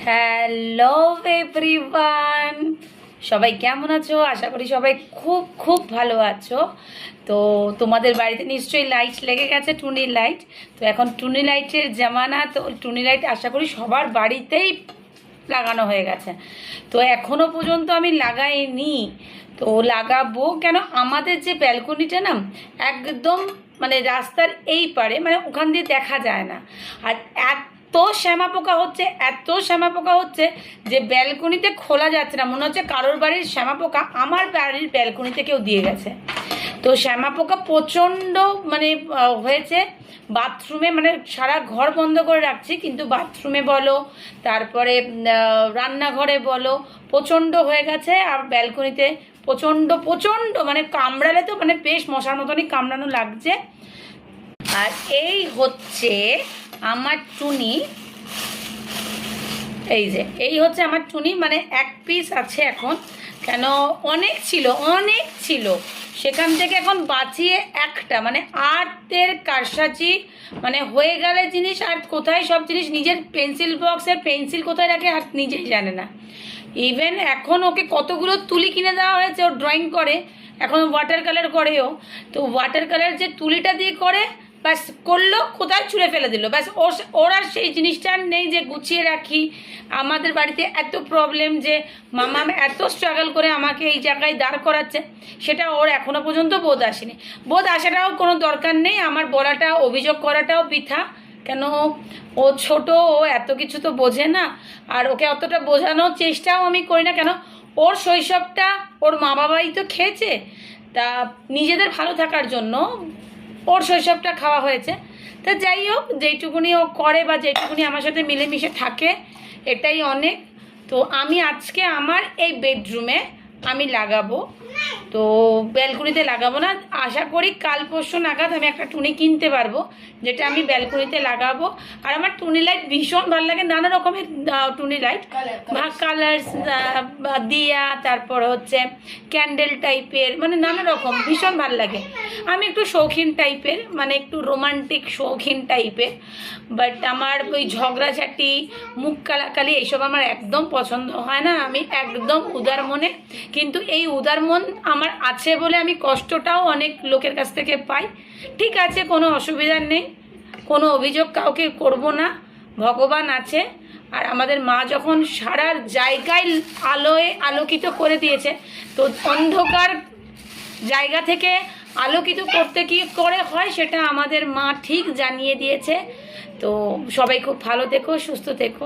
Hello everyone, সবাই কেমন আছো? আশা করি সবাই খুব খুব ভালো আছো। তো তোমাদের বাড়িতে নিশ্চয়ই লাইট লেগে গেছে, টুনি লাইট। তো এখন টুনি লাইটের জামানা, তো টুনি লাইট আশা করি সবার বাড়িতেই লাগানো হয়ে গেছে। তো এখনো পর্যন্ত আমি লাগাইনি, তো লাগাবো। কেন, আমাদের যে ব্যালকনিটা না একদম মানে রাস্তার এই পারে, মানে ওখান দিয়ে দেখা যায় না। আর এত শ্যামা পোকা হচ্ছে, এত শ্যামা পোকা হচ্ছে যে ব্যালকনিতে খোলা যাচ্ছে না। মনে হচ্ছে কারোর বাড়ির শ্যামা পোকা আমার বাড়ির ব্যালকনিতে কেউ দিয়ে গেছে। তো শ্যামা পোকা প্রচণ্ড মানে হয়েছে বাথরুমে, মানে সারা ঘর বন্ধ করে রাখছি, কিন্তু বাথরুমে বলো, তারপরে রান্নাঘরে বলো, প্রচণ্ড হয়ে গেছে। আর ব্যালকনিতে প্রচণ্ড প্রচণ্ড মানে কামড়ালে তো মানে বেশ মশার মতনই কামড়ানো লাগছে। আর এই হচ্ছে আমার টুনি, এই হচ্ছে আমার টুনি, মানে এক পিস আছে এখন। কেন, অনেক ছিল সেখান থেকে এখন বাঁচিয়ে একটা, মানে আর্টের কারসাজি মানে হয়ে গেলে জিনিস। আর কোথায় সব জিনিস, নিজের পেন্সিল বক্সের পেন্সিল কোথায় রাখে আর নিজেই জানে না। ইভেন এখন ওকে কতগুলো তুলি কিনে দেওয়া হয়েছে, ও ড্রয়িং করে, এখন ওয়াটার কালার করেও। তো ওয়াটার কালার যে তুলিটা দিয়ে করে, ব্যাস করলো, কোথায় ছুঁড়ে ফেলে দিল, ব্যাস ওর আর সেই জিনিসটা নেই যে গুছিয়ে রাখি। আমাদের বাড়িতে এত প্রবলেম যে মামা এত স্ট্রাগল করে আমাকে এই জায়গায় দাঁড় করাচ্ছে, সেটা ওর এখনো পর্যন্ত বোধ আসেনি। বোধ আসাটাও কোনো দরকার নেই, আমার বলাটা, অভিযোগ করাটাও বৃথা। কেন, ও ছোট, ও এত কিছু তো বোঝে না। আর ওকে অতটা বোঝানোর চেষ্টাও আমি করি না। কেন, ওর শৈশবটা ওর মা বাবাই তো খেয়েছে, তা নিজেদের ভালো থাকার জন্য ওর শৈশবটা খাওয়া হয়েছে। তা যাই হোক, যেইটুকুনি ও করে বা যেইটুকুনি আমার সাথে মিলেমিশে থাকে, এটাই অনেক। তো আমি আজকে আমার এই বেডরুমে আমি লাগাবো, তো ব্যালকনিতে লাগাবো না। আশা করি কাল পরশু নাগাদ আমি একটা টুনি কিনতে পারবো, যেটা আমি ব্যালকনিতে লাগাবো। আর আমার টুনি লাইট ভীষণ ভালো লাগে, নানা রকমের টুনি লাইট, কালার দিয়া, তারপর হচ্ছে ক্যান্ডেল টাইপের, মানে নানা রকম ভীষণ ভালো লাগে। আমি একটু শৌখিন টাইপের, মানে একটু রোমান্টিক শৌখিন টাইপের। বাট আমার ওই ঝগড়াঝাটি, মুখ কালাকালি এইসব আমার একদম পছন্দ হয় না। আমি একদম উদার মনে, কিন্তু এই উদার মন আমার আছে বলে আমি কষ্টটাও অনেক লোকের কাছ থেকে পাই। ঠিক আছে, কোনো অসুবিধা নেই, কোনো অভিযোগ কাউকে করব না, ভগবান আছে। আর আমাদের মা যখন সারা জায়গায় আলোয় আলোকিত করে দিয়েছে, তো অন্ধকার জায়গা থেকে আলোকিত করতে কি করে হয় সেটা আমাদের মা ঠিক জানিয়ে দিয়েছে। তো সবাই খুব ভালো থেকো, সুস্থ থেকো।